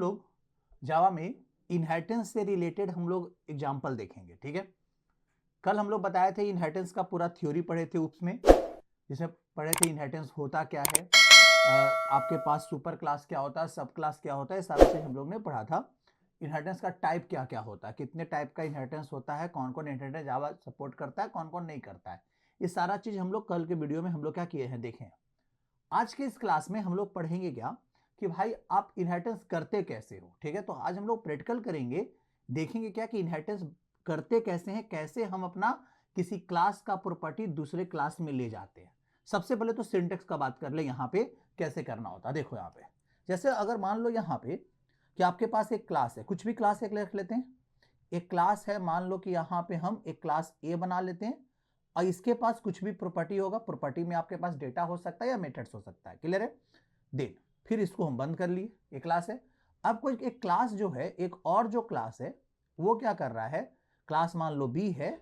लोग जावा में इनहेरिटेंस से रिलेटेड हम लोग एग्जाम्पल देखेंगे, ठीक है। कल हम लोग बताए थे इनहेरिटेंस का पूरा थ्योरी पढ़े थे उसमें, जिसमें पढ़े थे इनहेरिटेंस होता क्या है, आपके पास सुपर क्लास क्या होता है, सब क्लास क्या होता है, सारा चीज हम लोग ने पढ़ा था। इनहेरिटेंस का टाइप क्या क्या होता है, कितने टाइप का इनहेरिटेंस होता है, कौन कौन इनहेरिटेंस जावा सपोर्ट करता है, कौन कौन नहीं करता है, ये सारा चीज हम लोग कल के वीडियो में हम लोग क्या किए हैं देखें। आज के इस क्लास में हम लोग पढ़ेंगे क्या कि भाई आप इनहेरिटेंस करते कैसे हो, ठीक है। तो आज हम लोग प्रैक्टिकल करेंगे, देखेंगे क्या कि इनहेरिटेंस करते कैसे हैं, कैसे हम अपना किसी क्लास का प्रॉपर्टी दूसरे क्लास में ले जाते हैं। सबसे पहले तो सिंटेक्स का बात कर ले, यहाँ पे कैसे करना होता है। देखो यहाँ पे जैसे अगर मान लो यहाँ पे कि आपके पास एक क्लास है, कुछ भी क्लास एक रख लेते हैं, एक क्लास है, मान लो कि यहाँ पे हम एक क्लास ए बना लेते हैं और इसके पास कुछ भी प्रॉपर्टी होगा, प्रॉपर्टी में आपके पास डेटा हो सकता है या मेथड्स हो सकता है, क्लियर है। देन फिर इसको हम बंद कर लिए, एक क्लास है। अब कोई एक क्लास जो है, एक और जो क्लास है वो क्या कर रहा है, क्लास मान लो बी है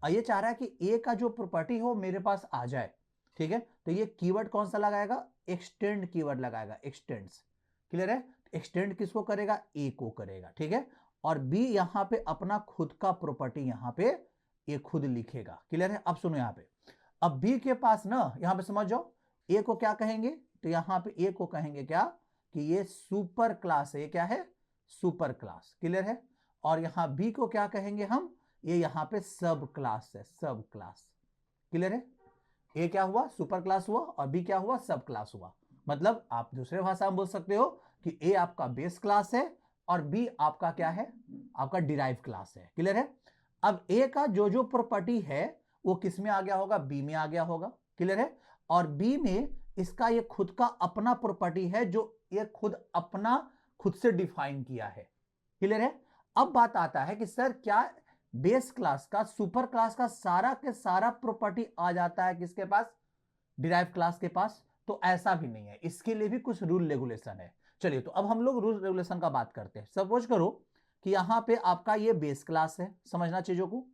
और ये चाह रहा है कि ए का जो प्रॉपर्टी हो मेरे पास आ जाए, ठीक है। तो ये कीवर्ड कौन सा लगाएगा, एक्सटेंड कीवर्ड लगाएगा, एक्सटेंड्स, क्लियर है। एक्सटेंड किसको करेगा, ए को करेगा, ठीक है। और बी यहां पे अपना खुद का प्रॉपर्टी यहां पे ये खुद लिखेगा, क्लियर है। अब सुनो यहाँ पे, अब बी के पास ना यहां पे समझ जाओ, ए को क्या कहेंगे, तो यहां पे ए को कहेंगे क्या कि ये सुपर क्लास है, ये क्या है, सुपर क्लास, क्लियर है। और यहां बी को क्या कहेंगे हम, ये यहां पे सब क्लास है, सब क्लास, क्लियर है। ए क्या हुआ, सुपर क्लास हुआ और बी क्या हुआ, सब क्लास हुआ। मतलब आप दूसरे भाषा में बोल सकते हो कि ए आपका बेस क्लास है और बी आपका क्या है, आपका डिराइव क्लास है, क्लियर है। अब ए का जो जो प्रॉपर्टी है वो किस में आ गया होगा, बी में आ गया होगा, क्लियर है। और बी में इसका ये खुद का अपना प्रॉपर्टी है जो ये खुद अपना खुद से डिफाइन किया है, क्लियर है। अब बात आता है कि सर क्या बेस क्लास का, सुपर क्लास का सारा के सारा प्रॉपर्टी आ जाता है किसके पास, डिराइव क्लास के पास। तो ऐसा भी नहीं है, इसके लिए भी कुछ रूल रेगुलेशन है। चलिए तो अब हम लोग रूल रेगुलेशन का बात करते हैं। सपोज करो कि यहां पे आपका ये बेस क्लास है, समझना चीजों को,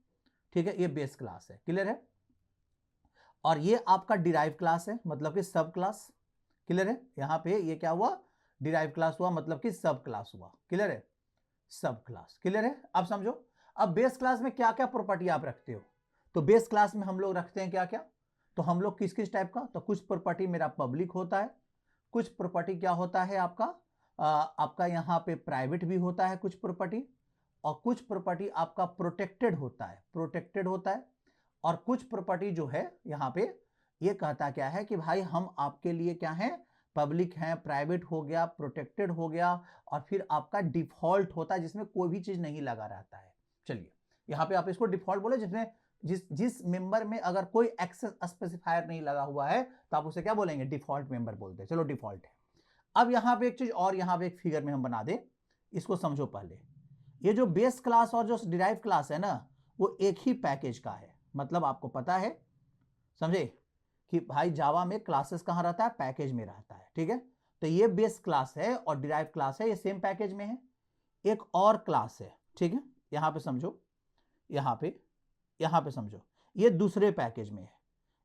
ठीक है, ये बेस क्लास है, क्लियर है। और ये आपका डिराइव क्लास है, मतलब कि सब क्लास, क्लियर है। यहां पे ये क्या हुआ, डिराइव क्लास हुआ, मतलब कि सब क्लास हुआ, क्लियर है, सब क्लास, क्लियर है। अब समझो, अब बेस क्लास में क्या क्या प्रॉपर्टी आप रखते हो, तो बेस क्लास में हम लोग रखते हैं क्या क्या, तो हम लोग किस किस टाइप का, तो कुछ प्रॉपर्टी मेरा पब्लिक होता है, कुछ प्रॉपर्टी क्या होता है आपका आपका यहाँ पे प्राइवेट भी होता है कुछ प्रॉपर्टी, और कुछ प्रॉपर्टी आपका प्रोटेक्टेड होता है, प्रोटेक्टेड होता है। और कुछ प्रॉपर्टी जो है यहाँ पे ये कहता क्या है कि भाई हम आपके लिए क्या है, पब्लिक है, प्राइवेट हो गया, प्रोटेक्टेड हो गया, और फिर आपका डिफॉल्ट होता है जिसमें कोई भी चीज नहीं लगा रहता है। चलिए यहाँ पे आप इसको डिफॉल्ट बोले, जिसमें जिस मेंबर में अगर कोई एक्सेस स्पेसिफायर नहीं लगा हुआ है तो आप उसे क्या बोलेंगे, डिफॉल्ट मेंबर बोलते हैं। चलो डिफॉल्ट है। अब यहाँ पे एक चीज और, यहाँ पे एक फिगर में हम बना दें, इसको समझो पहले। ये जो बेस क्लास और जो डिराइव क्लास है ना, वो एक ही पैकेज का है। मतलब आपको पता है, समझे कि भाई जावा में क्लासेस कहां रहता है, पैकेज में रहता है, ठीक है। तो ये बेस क्लास है और डिराइव क्लास है, ये सेम पैकेज में है। एक और क्लास है, ठीक है, यहां पे समझो, यहां पे समझो, ये दूसरे पैकेज में है।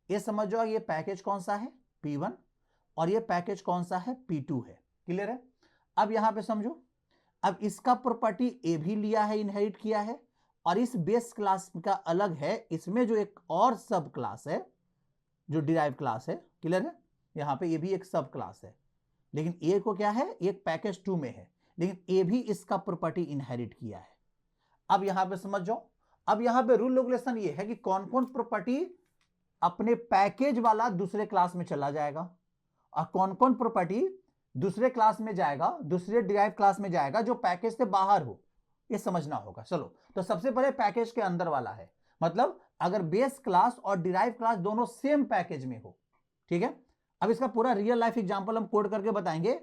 ये समझ जाओ ये पैकेज कौन सा है, P1, और ये पैकेज कौन सा है, P2 है, क्लियर है। अब यहां पे समझो, अब इसका प्रॉपर्टी ए भी लिया है, इनहेरिट किया है, और इस बेस क्लास का अलग है, इसमें जो एक और सब क्लास है जो डिराइव क्लास है, क्लियर है। यहां पे ये भी एक सब क्लास है, लेकिन ए को क्या है, एक पैकेज 2 में है, लेकिन ए भी इसका प्रॉपर्टी इनहेरिट किया है। अब यहां पे समझ जाओ, अब यहां पे रूल रेगुलेशन ये है कि कौन कौन प्रॉपर्टी अपने पैकेज वाला दूसरे क्लास में चला जाएगा और कौन कौन प्रॉपर्टी दूसरे क्लास में जाएगा, दूसरे डिराइव क्लास में जाएगा जो पैकेज से बाहर हो, ये समझना होगा। चलो तो सबसे पहले पैकेज के अंदर वाला है, मतलब अगर बेस क्लास और डिराइव क्लास दोनों सेम पैकेज में हो, ठीक है। अब इसका पूरा रियल लाइफ एग्जांपल हम कोड करके बताएंगे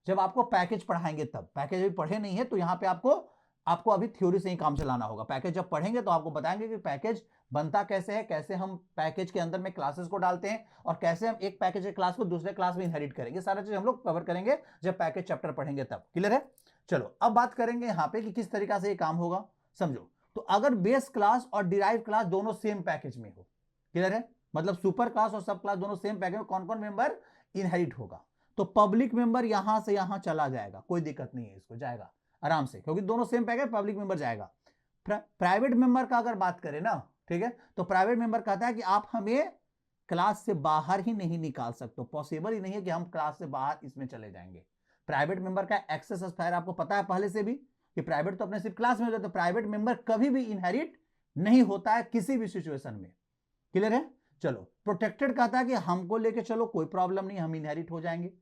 जब आपको पैकेज पढ़ाएंगे तब। पैकेज अभी पढ़े नहीं है तो यहां पे आपको अभी थ्योरी से ही काम चलाना होगा। पैकेज जब पढ़ेंगे तो आपको बताएंगे कि पैकेज बनता कैसे है, कैसे हम पैकेज के अंदर में क्लासेस को डालते हैं और कैसे हम एक पैकेज के क्लास को दूसरे क्लास में इनहेरिट करेंगे। सारा चीज हम लोग कवर करेंगे जब पैकेज चैप्टर पढ़ेंगे तब, क्लियर है। चलो अब बात करेंगे यहाँ पे कि किस तरीका से ये काम होगा, समझो। तो अगर बेस क्लास और डिराइव क्लास दोनों सेम पैकेज में हो, क्लियर है, मतलब सुपर क्लास और सब क्लास दोनों सेम पैकेज में, कौन कौन मेंबर इनहेरिट होगा। तो पब्लिक मेंबर यहां से यहां चला जाएगा, कोई दिक्कत नहीं है, इसको जाएगा आराम से, क्योंकि दोनों सेम पैकेज, पब्लिक मेंबर जाएगा। प्राइवेट मेंबर का अगर बात करें ना, ठीक है, तो प्राइवेट मेंबर कहता है कि आप हमें क्लास से बाहर ही नहीं निकाल सकते, पॉसिबल ही नहीं है कि हम क्लास से बाहर इसमें चले जाएंगे। प्राइवेट मेंबर का एक्सेस एक्सपायर आपको पता है पहले से भी कि प्राइवेट तो अपने सिर्फ क्लास में होता है, तो प्राइवेट मेंबर कभी भी इनहेरिट नहीं होता है किसी भी सिचुएशन में। क्लियर है? चलो, प्रोटेक्टेड कहता है कि हमको लेके चलो कोई प्रॉब्लम नहीं, हम इनहेरिट हो जाएंगे।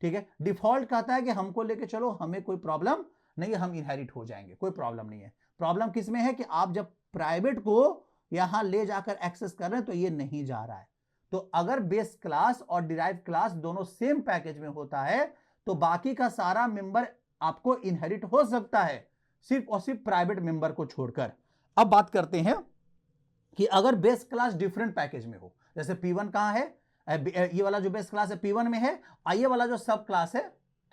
ठीक है, डिफॉल्ट कहता है कि हमको लेके चलो, हमें कोई प्रॉब्लम नहीं, हम इनहेरिट हो जाएंगे, कोई प्रॉब्लम नहीं है। प्रॉब्लम किस में है कि आप जब प्राइवेट को यहां ले जाकर एक्सेस कर रहे हैं तो ये नहीं जा रहा है। तो अगर बेस क्लास और डिराइव क्लास दोनों सेम पैकेज में होता है तो बाकी का सारा मेंबर आपको इनहेरिट हो सकता है, सिर्फ और सिर्फ प्राइवेट मेंबर को छोड़कर। अब बात करते हैं कि अगर बेस क्लास डिफरेंट पैकेज में हो, जैसे P1 कहां है, ये वाला जो बेस क्लास है P1 में है, और ये वाला जो सब क्लास है,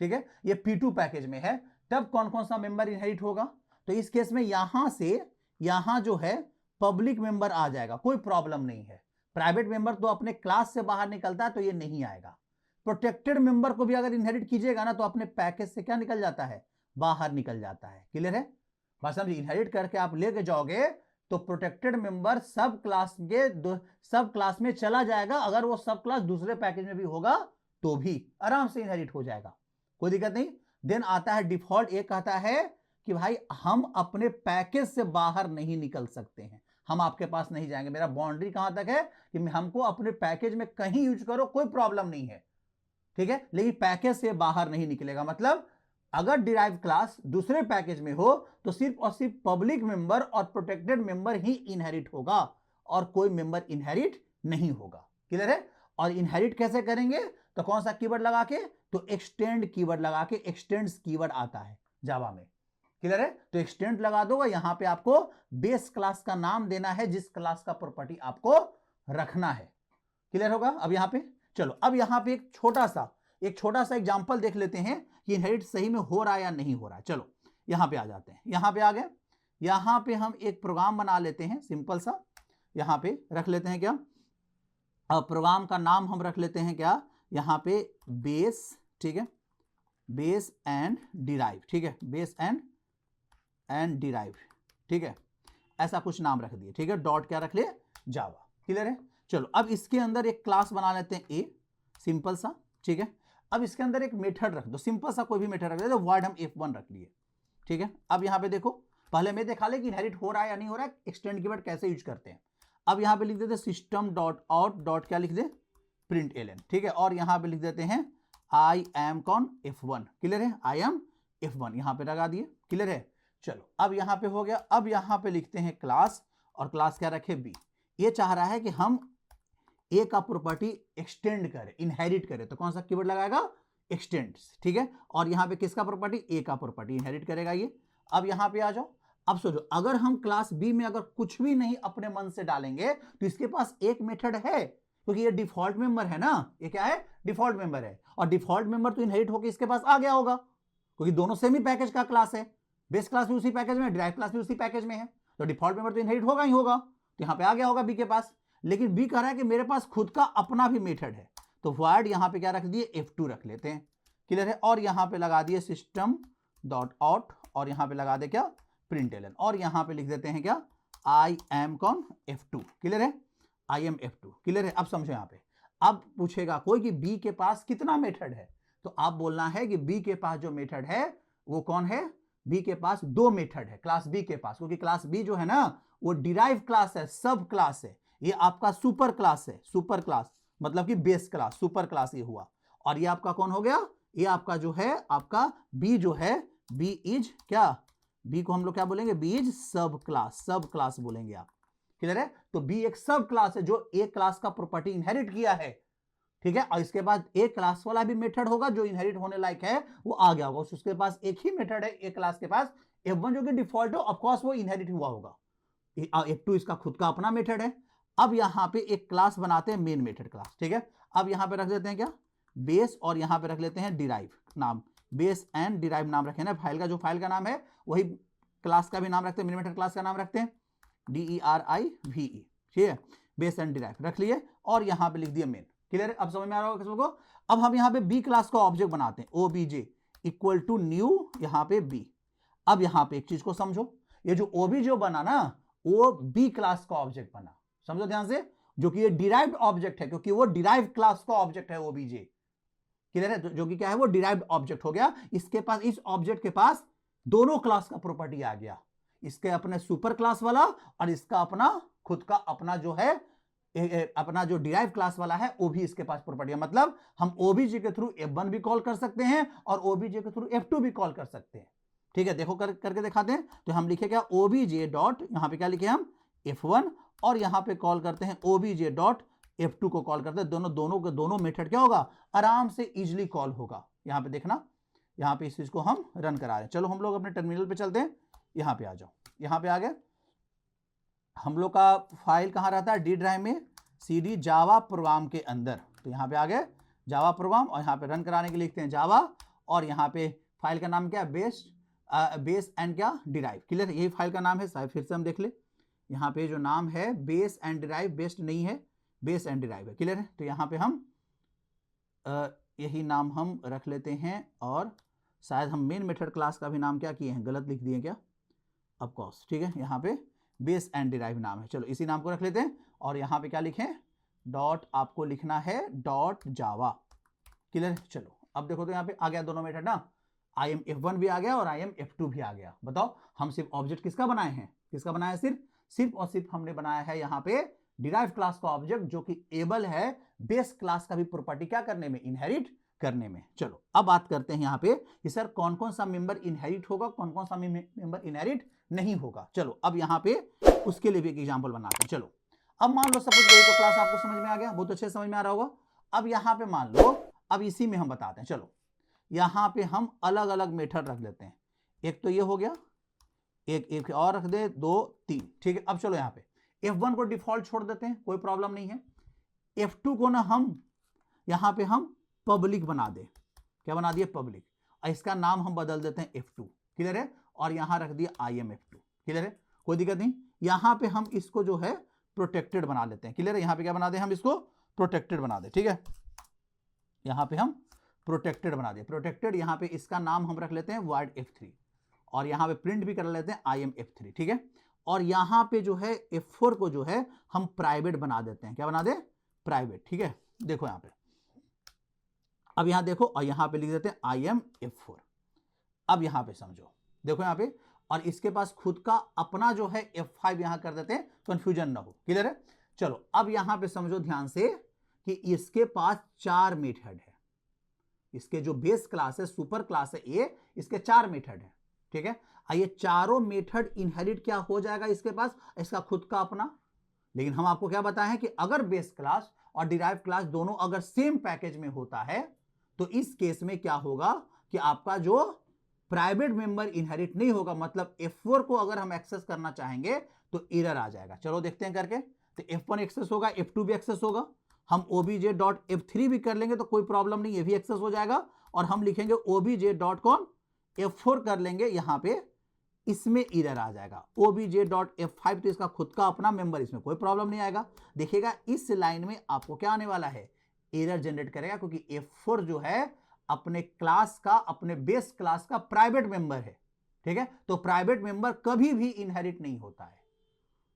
ठीक है, ये P2 पैकेज में है, तब कौन कौन सा मेंबर इनहेरिट होगा? तो इस केस में यहां से यहां जो है पब्लिक मेंबर आ जाएगा, कोई प्रॉब्लम नहीं है। प्राइवेट मेंबर तो अपने क्लास से बाहर निकलता है तो ये नहीं आएगा। प्रोटेक्टेड मेंबर को भी अगर इनहेरिट कीजिएगा ना तो अपने पैकेज से क्या निकल जाता है, बाहर निकल जाता है। क्लियर है? बस समझ, इनहेरिट करके आप लेके जाओगे तो प्रोटेक्टेड मेंबर सब क्लास में चला जाएगा, अगर वो सब क्लास दूसरे पैकेज में भी होगा तो भी आराम से इनहेरिट हो जाएगा, कोई दिक्कत नहीं। देन आता है डिफॉल्ट, एक कहता है कि भाई हम अपने पैकेज से बाहर नहीं निकल सकते हैं, हम आपके पास नहीं जाएंगे, मेरा बाउंड्री कहां तक है कि हमको अपने पैकेज में कहीं यूज करो, कोई प्रॉब्लम नहीं है। ठीक है, लेकिन पैकेज से बाहर नहीं निकलेगा। मतलब अगर डिराइव क्लास दूसरे पैकेज में हो तो सिर्फ और सिर्फ पब्लिक मेंबर और प्रोटेक्टेड मेंबर ही इनहेरिट होगा और कोई मेंबर इनहेरिट नहीं होगा। क्लियर है? और इनहेरिट कैसे करेंगे? तो कौन सा कीवर्ड लगा के? तो एक्सटेंड कीवर्ड लगा के, एक्सटेंड्स कीवर्ड आता है जावा में। क्लियर है? तो एक्सटेंड लगा दो, यहां पे आपको बेस क्लास का नाम देना है जिस क्लास का प्रॉपर्टी आपको रखना है। क्लियर होगा? अब यहां पे चलो, अब यहां पे एक छोटा सा एग्जांपल देख लेते हैं कि इनहेरिट सही में हो रहा है या नहीं हो रहा है। चलो यहां पे आ जाते हैं, यहां पे आ गए, यहां पे हम एक प्रोग्राम बना लेते हैं सिंपल सा, यहां पे रख लेते हैं क्या, अब प्रोग्राम का नाम हम रख लेते हैं क्या, यहां पे बेस, ठीक है, बेस एंड डिराइव, ठीक है, बेस एंड डिराइव, ठीक है, ऐसा कुछ नाम रख दिए, ठीक है, डॉट क्या रख ले, जावा। क्लियर है? चलो अब इसके अंदर एक क्लास बना लेते हैं ए, सिंपल सा, ठीक है। अब इसके अंदर एक मेथड रख दो, सिंपल सा कोई भी मेथड रख दे, तो वर्ड हम F1 रख लिए, ठीक है। अब यहां पे देखो, पहले मैं दिखा ले कि इनहेरिट हो रहा है या नहीं हो रहा है, एक्सटेंड कीवर्ड कैसे यूज करते हैं। अब यहां पे लिख देते सिस्टम डॉट आउट डॉट क्या लिख दे, प्रिंट एलन, ठीक है, और यहां पे लिख देते हैं आई एम कौन, F1। क्लियर है? आई एम F1 यहां पे लगा दिए। क्लियर है? चलो अब यहां पे हो गया। अब यहां पे लिखते हैं क्लास, और क्लास क्या रखे, बी। ये चाह रहा है कि हम ए का प्रॉपर्टी एक्सटेंड करें, इनहेरिट करें, तो कौन सा कीवर्ड लगाएगा, एक्सटेंड्स, ठीक है। और यहां पे किसका प्रॉपर्टी, ए का प्रॉपर्टी इनहेरिट करेगा ये। अब यहां पे आ जाओ, अब सोचो अगर हम क्लास बी में अगर कुछ भी नहीं अपने मन से डालेंगे तो इसके पास एक मेथड है, क्योंकि ये डिफॉल्ट मेंबर है ना, ये क्या है, डिफॉल्ट मेंबर है, और डिफॉल्ट मेंबर तो इनहेरिट होकर इसके पास आ गया होगा, क्योंकि दोनों सेम ही पैकेज का क्लास है, बेस क्लास भी उसी पैकेज में, डिराइव क्लास भी उसी पैकेज में है, तो डिफॉल्ट मेंबर तो इनहेरिट होगा ही होगा, तो यहां पे आ गया होगा बी के पास। लेकिन बी कह रहा है कि मेरे पास खुद का अपना भी मेथड है, तो वर्ड यहां पे क्या रख दिए, F2 रख लेते हैं। क्लियर है? और यहां पे लगा दिए सिस्टम डॉट आउट, और यहां पे लगा दे क्या, प्रिंट एलन, और यहां पे लिख देते हैं क्या, आई एम कौन, F2। क्लियर है? I am F2। क्लियर है? अब समझो यहां पे, अब पूछेगा कोई कि बी के पास कितना मेथड है, तो आप बोलना है कि बी के पास जो मेथड है वो कौन है, बी के पास दो मेथड है क्लास बी के पास, क्योंकि क्लास बी जो है ना वो डिराइव क्लास है, सब क्लास है, ये आपका सुपर क्लास है, सुपर क्लास मतलब कि बेस क्लास, सुपर क्लास ये हुआ। और ये आपका कौन हो गया, ये आपका जो है, आपका बी जो है, बी इज क्या, बी को हम लोग क्या बोलेंगे, बी इज सब क्लास बोलेंगे आप। क्लियर है? तो बी एक सब क्लास है जो ए क्लास का प्रॉपर्टी इनहेरिट किया है, ठीक है। और इसके बाद ए क्लास वाला भी मेथड होगा जो इनहेरिट होने लायक है, वो आ गया होगा, उसके पास एक ही मेथड है ए क्लास के पास, F1 जो कि डिफॉल्ट हो, ऑफ कोर्स वो इनहेरिट हुआ होगा, F2 इसका खुद का अपना मेथड है। अब यहां पे एक क्लास बनाते हैं, मेन मेथड क्लास, ठीक है। अब यहां पे रख देते हैं क्या, बेस, और यहां पे रख लेते हैं डिराइव नाम, बेस एंड डिराइव नाम रखे ना, फाइल का जो फाइल का नाम है वही क्लास का भी नाम रखते हैं, मेन मेथड क्लास का नाम रखते हैं, DERIVE, ठीक है, बेस एंड डिराइव रख लिए, और यहां पे लिख दिया मेन। क्लियर है? अब समझ में आ रहा होगा किसी को। अब हम यहाँ पे बी क्लास का ऑब्जेक्ट बनाते हैं, ओबीजे इक्वल टू न्यू यहाँ पे बी। अब यहाँ पे एक चीज को समझो, ये जो ओबीजे बना ना वो बी क्लास का ऑब्जेक्ट बना, समझो ध्यान से, जो कि ये डिराइव्ड ऑब्जेक्ट है क्योंकि वो डिराइव्ड क्लास का ऑब्जेक्ट है ओबीजे, क्लियर है, जो कि क्या है वो डिराइव्ड ऑब्जेक्ट हो गया। इसके पास, इस ऑब्जेक्ट के पास दोनों क्लास का प्रॉपर्टी आ गया, इसके अपने सुपर क्लास वाला और इसका अपना खुद का अपना जो है अपना जो डिराइव क्लास वाला है वो भी इसके पास प्रॉपर्टी है। मतलब हम ओबीजे के थ्रू F1 भी कॉल कर सकते हैं और ओबीजे के थ्रू F2 भी कॉल कर सकते हैं। ठीक है, देखो करके दिखाते हैं। तो हम लिखे क्या, ओबीजे डॉट, यहां पे क्या लिखे हम F1 और यहां पे कॉल करते हैं ओबीजे डॉट F2 को कॉल करते हैं। दोनों मेथड क्या होगा, आराम से इजिली कॉल होगा। यहां पे देखना, यहां पे इस चीज को हम रन करा रहे हैं। चलो हम लोग अपने टर्मिनल पे चलते हैं, यहां पे आ जाओ, यहां पे आ गए। हम लोग का फाइल कहाँ रहता है, डी ड्राइव में, CD जावा प्रोग्राम के अंदर। तो यहाँ पे आ गए जावा प्रोग्राम और यहाँ पे रन कराने के लिए लिखते हैं जावा और यहाँ पे फाइल का नाम क्या है, बेस एंड क्या डिराइव, क्लियर, यही फाइल का नाम है। शायद फिर से हम देख ले, यहाँ पे जो नाम है बेस एंड डिराइव, बेस्ड नहीं है, बेस एंड डिराइव है, क्लियर है। तो यहाँ पे हम यही नाम हम रख लेते हैं और शायद हम मेन मेथड क्लास का भी नाम क्या किए हैं, गलत लिख दिए क्या, ऑफकोर्स, ठीक है, यहाँ पे बेस एंड डिराइव नाम है। चलो इसी नाम को रख लेते हैं और यहाँ पे क्या लिखें, डॉट आपको लिखना है डॉट जावा, क्लियर। चलो अब देखो तो यहाँ पे आ गया दोनों मेथड ना, IMF1 भी आ गया और IMF2 भी आ गया। बताओ हम सिर्फ ऑब्जेक्ट किसका बनाए हैं, किसका बनाया है, सिर्फ और सिर्फ हमने बनाया है यहाँ पे डिराइव क्लास का ऑब्जेक्ट, जो कि एबल है बेस क्लास का भी प्रॉपर्टी क्या करने में, इनहेरिट करने में। चलो अब बात करते हैं यहाँ पे कि सर कौन कौन सा मेंबर इनहेरिट होगा, कौन कौन सा मेंबर इनहेरिट नहीं होगा। चलो अब यहाँ पे उसके लिए भी एक एग्जांपल बनाते हैं। चलो अब मान लो सपोज ये तो क्लास आपको समझ में आ गया, बहुत अच्छे समझ में आ रहा होगा। अब यहाँ पे मान लो, अब इसी में हम बताते हैं। चलो यहाँ पे हम अलग अलग मेथड रख लेते हैं, एक तो ये हो गया, एक और रख दे, 2 3, ठीक है। अब चलो यहाँ पे F1 को डिफॉल्ट छोड़ देते हैं, कोई प्रॉब्लम नहीं है। F2 को ना हम यहाँ पे हम पब्लिक बना दे, क्या बना दिए, पब्लिक, और इसका नाम हम बदल देते हैं F2, क्लियर है, और यहाँ रख दिया IMF2, क्लियर है, कोई दिक्कत नहीं। यहाँ पे हम इसको जो है प्रोटेक्टेड बना लेते हैं, क्लियर है, यहाँ पे क्या बना दे, हम इसको प्रोटेक्टेड बना दे, ठीक है, यहाँ पे हम प्रोटेक्टेड बना दे, प्रोटेक्टेड, यहाँ पे इसका नाम हम रख लेते हैं void F3 और यहाँ पे प्रिंट भी कर लेते हैं IMF3, ठीक है। और यहाँ पे जो है F4 को जो है हम प्राइवेट बना देते हैं, क्या बना दे, प्राइवेट, ठीक है। देखो यहाँ पे, अब यहाँ देखो और यहाँ पे लिख देते हैं IMF4। अब यहाँ पे समझो, देखो यहाँ पे, और इसके पास खुद का अपना जो है F5 यहाँ कर देते हैं, कंफ्यूजन ना हो, क्लियर है। चलो अब यहाँ पे समझो ध्यान से कि इसके पास 4 मेथड है, इसके जो बेस क्लास है, सुपर क्लास है ये, इसके 4 मेथड है, ठीक है। ये चारों मेथड इनहेरिट क्या हो जाएगा इसके पास, इसका खुद का अपना। लेकिन हम आपको क्या बताए हैं कि अगर बेस क्लास और डिराइव क्लास दोनों अगर सेम पैकेज में होता है तो इस केस में क्या होगा कि आपका जो प्राइवेट मेंबर इनहेरिट नहीं होगा, मतलब F4 को अगर हम एक्सेस करना चाहेंगे तो एरर आ जाएगा। चलो देखते हैं करके। तो F1 एक्सेस होगा, F2 भी एक्सेस होगा, हम obj.f3 भी कर लेंगे तो कोई प्रॉब्लम नहीं, ये भी एक्सेस हो जाएगा। और हम लिखेंगे obj.f4 कर लेंगे, यहां पे इसमें एरर आ जाएगा। obj.f5 तो इसका खुद का अपना मेंबर, इसमें कोई प्रॉब्लम नहीं आएगा। देखिएगा इस लाइन में आपको क्या आने वाला है, एरर जनरेट करेगा, क्योंकि F4 जो है अपने क्लास का, अपने बेस क्लास का प्राइवेट मेंबर है, ठीक है। तो प्राइवेट मेंबर कभी भी इनहेरिट नहीं होता है,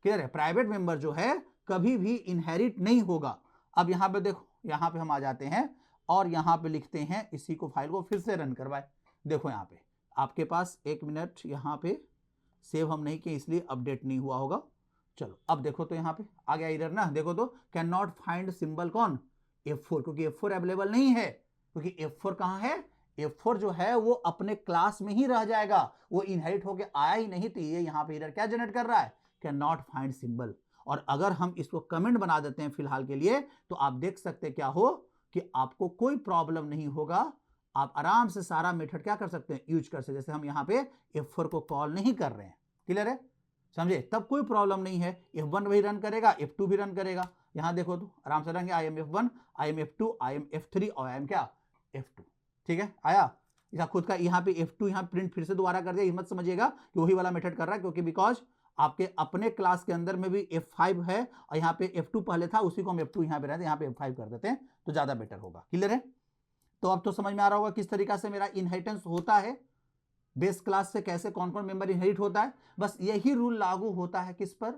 क्लियर है, प्राइवेट मेंबर जो है कभी भी इनहेरिट नहीं होगा। अब यहां पे देखो, यहां पे हम आ जाते हैं और यहां पे लिखते हैं, इसी को फाइल को फिर से रन करवाए। देखो यहां पे आपके पास, एक मिनट, यहां पे सेव हम नहीं किए इसलिए अपडेट नहीं हुआ होगा। चलो अब देखो तो यहां पे आ गया एरर ना, देखो तो कैन नॉट फाइंड सिंबल कौन, F4, क्योंकि F4 अवेलेबल नहीं है, क्योंकि F4 कहां है, F4 जो है वो अपने क्लास में ही रह जाएगा, वो इनहेरिट होके आया ही नहीं। तो ये यहां पे एरर क्या जनरेट कर रहा है, कैन नॉट फाइंड सिंबल। और अगर हम इसको कमेंट बना देते हैं फिलहाल के लिए, तो आप देख सकते हैं क्या हो कि आपको कोई प्रॉब्लम नहीं होगा, आप आराम से सारा मेथड क्या कर सकते हैं, यूज कर सकते हैं। जैसे हम यहाँ पे F4 को कॉल नहीं कर रहे हैं, क्लियर है, समझे, तब कोई प्रॉब्लम नहीं है। F1 भी रन करेगा, F2 भी रन करेगा। यहाँ देखो तो आराम से रहेंगे, IMF1, IMF2, IMF3 और IM क्या, F2, ठीक है। आया इसका खुद का, यहाँ पे F2 यहाँ प्रिंट फिर से दोबारा कर दिया, ये मत समझिएगा कि वही वाला मेथड कर रहा है, क्योंकि बिकॉज आपके अपने क्लास के अंदर में भी F5 है और यहाँ पे F2 पहले था, उसी को हम F2 यहाँ पे रहते हैं, यहाँ पे F5 कर देते हैं तो ज्यादा बेटर होगा, क्लियर है। तो अब तो समझ में आ रहा होगा किस तरीका से मेरा इनहेरिटेंस होता है, बेस क्लास से कैसे कौन कौन मेंबर इनहेरिट होता है। बस यही रूल लागू होता है किस पर,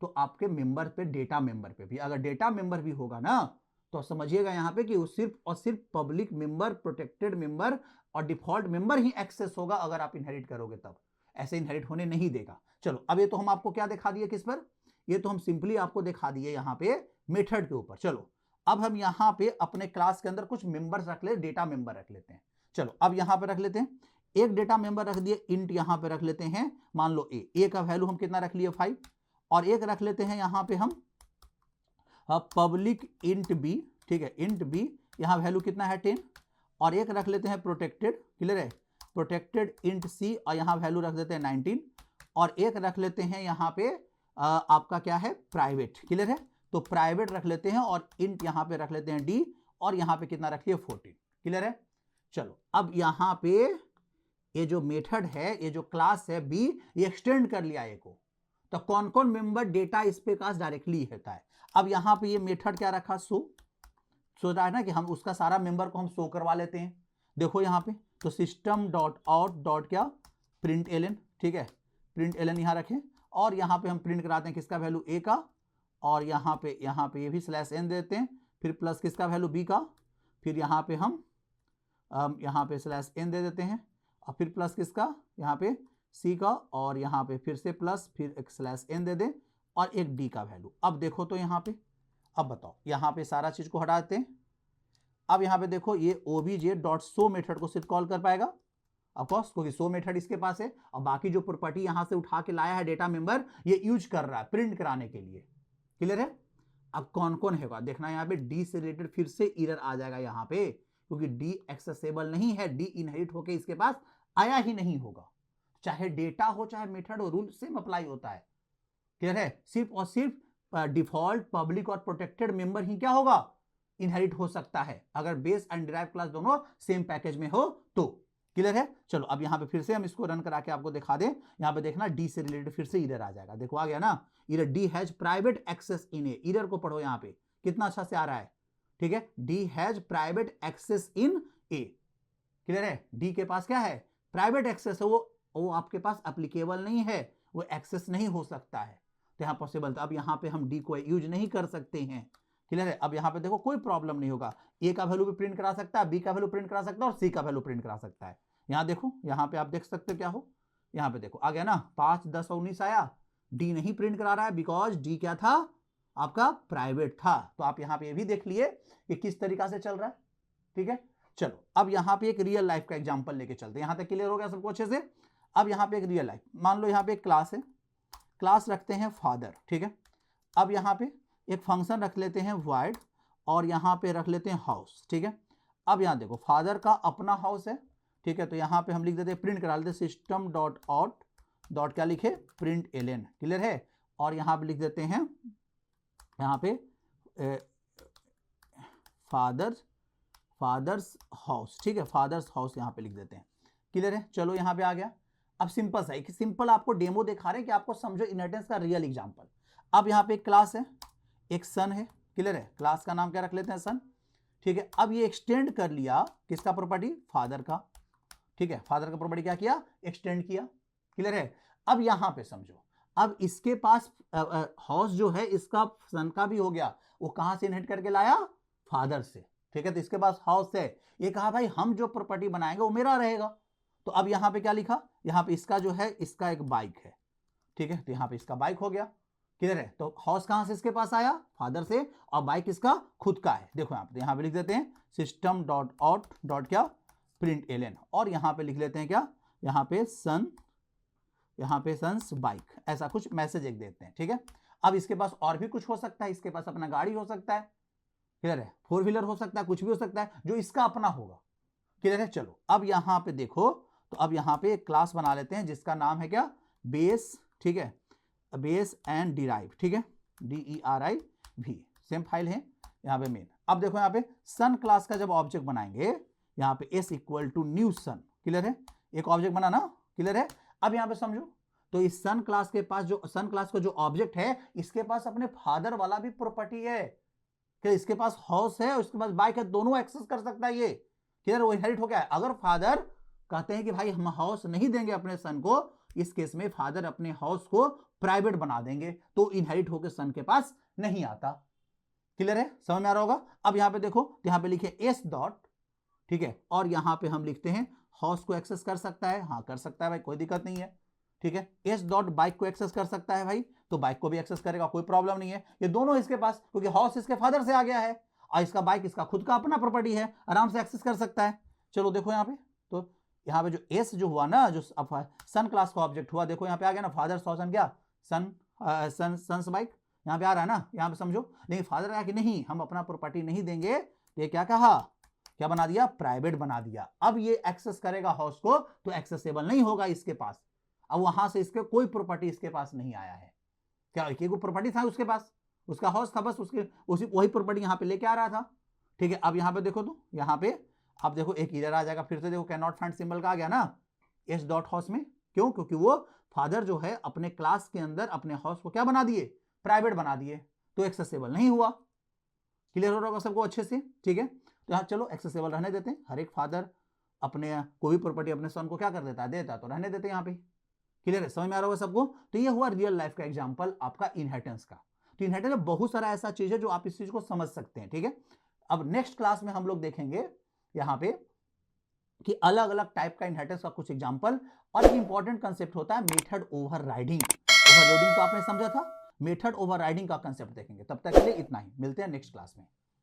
तो आपके मेंबर पे, डेटा मेंबर पे भी। अगर डेटा मेंबर भी होगा ना तो समझिएगा यहां पे कि वो सिर्फ और सिर्फ पब्लिक मेंबर, प्रोटेक्टेड मेंबर और डिफॉल्ट मेंबर ही एक्सेस होगा अगर आप इनहेरिट करोगे तब, ऐसे इनहेरिट होने नहीं देगा। चलो अब ये तो हम आपको क्या दिखा दिए, किस पर, ये तो हम सिंपली आपको दिखा दिए यहां पे मेथड के ऊपर। चलो अब हम यहां पे अपने क्लास के अंदर कुछ मेंबर्स रख ले, डेटा मेंबर रख लेते हैं। चलो अब यहां पे रख लेते हैं, एक डेटा मेंबर रख दिए, इंट यहां पे रख लेते हैं, मान लो ए का वैल्यू हम कितना रख लिए 5, और एक रख लेते हैं यहां पे हम पब्लिक इंट बी, ठीक है, इंट बी यहां वैल्यू कितना है 10, और एक रख लेते हैं प्रोटेक्टेड, क्लियर है, प्रोटेक्टेड इंट सी और यहां वैल्यू रख देते हैं 19, और एक रख लेते हैं यहां पे आपका क्या है प्राइवेट, क्लियर है, तो प्राइवेट रख लेते हैं और इंट यहां पे रख लेते हैं डी, और यहां पे कितना रख लिया 14, क्लियर है। चलो अब यहां पे ये जो मेथड है, ये जो क्लास है बी, ये एक्सटेंड कर लिया ए को, तो कौन कौन मेंबर डेटा इस पे पास डायरेक्टली होता है। अब यहां पे ये मेथड क्या रखा, सो रहा है ना कि हम उसका सारा मेंबर को हम शो करवा लेते हैं। देखो यहां पे तो सिस्टम डॉट आउट डॉट क्या प्रिंट एलन, ठीक है, प्रिंट एलन यहां रखें, और यहां पे हम प्रिंट कराते हैं किसका वैल्यू ए का, और यहां पे ये भी स्लैश एन देते हैं, फिर प्लस किसका वैल्यू बी का, फिर यहां पे हम यहां पे स्लैश एन दे देते हैं, और फिर प्लस किसका यहाँ पे सी का, और यहाँ पे फिर से प्लस, फिर एक स्लैश एन दे दें, और एक डी का वैल्यू। अब देखो तो यहाँ पे, अब बताओ यहाँ पे सारा चीज को हटा देते हैं। अब यहाँ पे देखो ये obj.show मेथड को सिर्फ कॉल कर पाएगा ऑफकोर्स, क्योंकि शो मेथड इसके पास है, और बाकी जो प्रॉपर्टी यहां से उठा के लाया है डेटा मेंबर, ये यूज कर रहा है प्रिंट कराने के लिए, क्लियर है। अब कौन कौन है देखना, यहाँ पे डी से रिलेटेड फिर से एरर आ जाएगा यहाँ पे, क्योंकि डी एक्सेसिबल नहीं है, डी इनहेरिट होके इसके पास आया ही नहीं होगा, चाहे डेटा हो चाहे मेथड हो, रूल सेम अप्लाई होता है, क्लियर है। सिर्फ और सिर्फ डिफॉल्ट, पब्लिक और प्रोटेक्टेड मेंबर ही क्या होगा, इनहेरिट हो सकता है, अगर बेस एंड डिराइव क्लास दोनों सेम पैकेज में हो तो, क्लियर है। चलो अब यहां पे फिर से हम इसको रन करा के आपको दिखा दें, यहां पे देखना डी से रिलेटेड फिर से एरर आ जाएगा, देखो आ गया ना, error D has private access in A, error को पढ़ो यहां पे कितना अच्छा से आ रहा है, ठीक है, D has private access in A, clear है, डी के पास क्या है प्राइवेट एक्सेस है, वो आपके पास एप्लीकेबल नहीं है, वो एक्सेस नहीं हो सकता है, तो यहां पॉसिबल, तो अब यहां पे हम डी को यूज नहीं कर सकते हैं, क्लियर है। अब यहां पे देखो कोई प्रॉब्लम नहीं होगा, ए का वैल्यू भी प्रिंट करा सकता है, बी का वैल्यू प्रिंट करा सकता है, और सी का वैल्यू प्रिंट करा सकता है। यहां देखो, यहां पे आप देख सकते हो क्या हो, यहां पे देखो आ गया ना 5, 10 और 19 आया, डी नहीं प्रिंट करा रहा है बिकॉज डी क्या था आपका प्राइवेट था, तो आप यहां पे ये भी देख लिए कि किस तरीका से चल रहा है, ठीक है। चलो अब यहां पे एक रियल लाइफ का एग्जांपल लेके चलते हैं, यहां तक क्लियर हो गया सबको अच्छे से। अब यहां पे एक रियल लाइफ, मान लो यहां पे एक क्लास है, क्लास रखते हैं फादर, ठीक है। अब यहां पे एक फंक्शन रख लेते हैं void, और यहां पे रख लेते हैं हाउस, ठीक है। अब यहां देखो फादर का अपना हाउस है, ठीक है, तो यहां पे हम लिख देते हैं, प्रिंट करा लेते हैं सिस्टम डॉट आउट डॉट क्या लिखे प्रिंट एलन, क्लियर है, और यहां पे लिख देते हैं यहां पे फादर्स हाउस, ठीक है, फादर्स हाउस यहां पे लिख देते हैं, क्लियर है। चलो यहां पे आ गया। अब सिंपल सा एक सिंपल आपको डेमो दिखा रहे हैं कि आपको समझो इनहेरिटेंस का रियल एग्जांपल। अब यहां पे एक क्लास है, एक सन है, क्लियर है, क्लास का नाम क्या रख लेते हैं सन, ठीक है। अब ये एक्सटेंड कर लिया किसका प्रॉपर्टी, फादर का, ठीक है, फादर का प्रॉपर्टी क्या किया एक्सटेंड किया, क्लियर है। अब यहां पे समझो, अब इसके पास हाउस जो है इसका सन का भी हो गया, वो कहां से इनहेरिट करके लाया फादर से, ठीक है, तो इसके पास हाउस है, ये कहा भाई हम जो प्रॉपर्टी बनाएंगे वो मेरा रहेगा, तो अब यहां पे क्या लिखा, यहां पे इसका जो है इसका एक बाइक है, ठीक है, तो यहां पे इसका बाइक हो गया, क्लियर है। तो हाउस कहां से इसके पास आया फादर से, और बाइक इसका खुद का है, देखो यहां पे लिख देते हैं सिस्टम डॉट आउट डॉट क्या प्रिंट एलन, और यहां पे लिख लेते हैं क्या, यहां पे सन्स बाइक, ऐसा कुछ मैसेज एक देते हैं, ठीक है। अब इसके पास और भी कुछ हो सकता है, इसके पास अपना गाड़ी हो सकता है, क्लियर है, 4 व्हीलर हो सकता है, कुछ भी हो सकता है जो इसका अपना होगा, क्लियर है। चलो अब यहां पे देखो, तो अब यहां पे एक क्लास बना लेते हैं जिसका नाम है क्या बेस, ठीक है, बेस एंड डिराइव, ठीक है, DERIV, सेम फाइल है यहाँ पे मेन। अब देखो यहाँ पे सन क्लास का जब ऑब्जेक्ट बनाएंगे, यहाँ पे s equal to new son, clear है, एक ऑब्जेक्ट बना ना, क्लियर है। अब यहाँ पे समझो, तो इस सन क्लास के पास जो सन क्लास का जो ऑब्जेक्ट है, इसके पास अपने फादर वाला भी प्रॉपर्टी है, कि इसके पास हाउस है और इसके पास बाइक है, दोनों एक्सेस कर सकता है ये, क्लियर, वो इनहेरिट हो गया है। अगर फादर कहते हैं कि भाई हम हाउस नहीं देंगे अपने सन को, इस केस में फादर अपने हाउस को प्राइवेट बना देंगे, तो इनहेरिट होकर सन के पास नहीं आता। क्लियर है, समझ में आ रहा होगा। अब यहां पे देखो, यहां पे लिखे एस डॉट, ठीक है, और यहां पे हम लिखते हैं हाउस को एक्सेस कर सकता है, हाँ कर सकता है भाई, कोई दिक्कत नहीं है। ठीक है, एस डॉट बाइक को एक्सेस कर सकता है भाई, तो बाइक को भी एक्सेस करेगा, कोई प्रॉब्लम नहीं है। ये दोनों इसके पास, क्योंकि हाउस इसके फादर से आ गया है और इसका बाइक इसका खुद का अपना प्रॉपर्टी है, आराम से एक्सेस कर सकता है। चलो देखो यहाँ पे, तो यहाँ पे जो एस जो हुआ ना, जो सन क्लास का ऑब्जेक्ट हुआ, देखो यहाँ पे आ गया ना, फादर सॉसन क्या सन्स बाइक, यहाँ पे आ रहा है ना, यहाँ पे समझो। लेकिन फादर आया कि नहीं, हम अपना प्रॉपर्टी नहीं देंगे, तो ये क्या कहा, क्या बना दिया, प्राइवेट बना दिया। अब ये एक्सेस करेगा हाउस को, तो एक्सेसिबल नहीं होगा इसके पास। अब वहां से इसके कोई प्रॉपर्टी इसके पास नहीं आया है, क्या कोई प्रॉपर्टी था उसके पास, उसका हाउस था बस, उसके उसी वही प्रॉपर्टी यहाँ पे लेके आ रहा था। ठीक है, अब यहाँ पे देखो, तो यहाँ पे आप देखो एक इधर आ जाएगा, फिर से देखो कैन नॉट फाइंड सिंबल का आ गया ना एस डॉट हाउस में। क्यों, क्योंकि वो फादर जो है अपने क्लास के अंदर अपने हाउस को क्या बना दिए, प्राइवेट बना दिए, तो एक्सेसिबल नहीं हुआ। क्लियर हो रहा होगा सबको अच्छे से। ठीक है, तो यहाँ चलो एक्सेसिबल रहने देते हैं, हर एक फादर अपने कोई भी प्रॉपर्टी अपने सन को क्या कर देता है, देता, तो रहने देते हैं यहाँ पे। क्लियर है, समझ में आ रहा होगा सबको। तो ये हुआ रियल लाइफ का एग्जांपल आपका इनहेरिटेंस का। तो इनहेरिटेंस में बहुत सारा ऐसा चीज है जो आप इस चीज को समझ सकते हैं। ठीक है, अब नेक्स्ट क्लास में हम लोग देखेंगे यहाँ पे कि अलग अलग टाइप का इनहेरिटेंस का कुछ एग्जांपल, और एक इंपॉर्टेंट कंसेप्ट होता है मेथड ओवरराइडिंग। ओवरलोडिंग तो आपने समझा था, मेथड ओवरराइडिंग का कंसेप्ट देखेंगे। तब तक के लिए इतना ही, मिलते हैं नेक्स्ट क्लास में।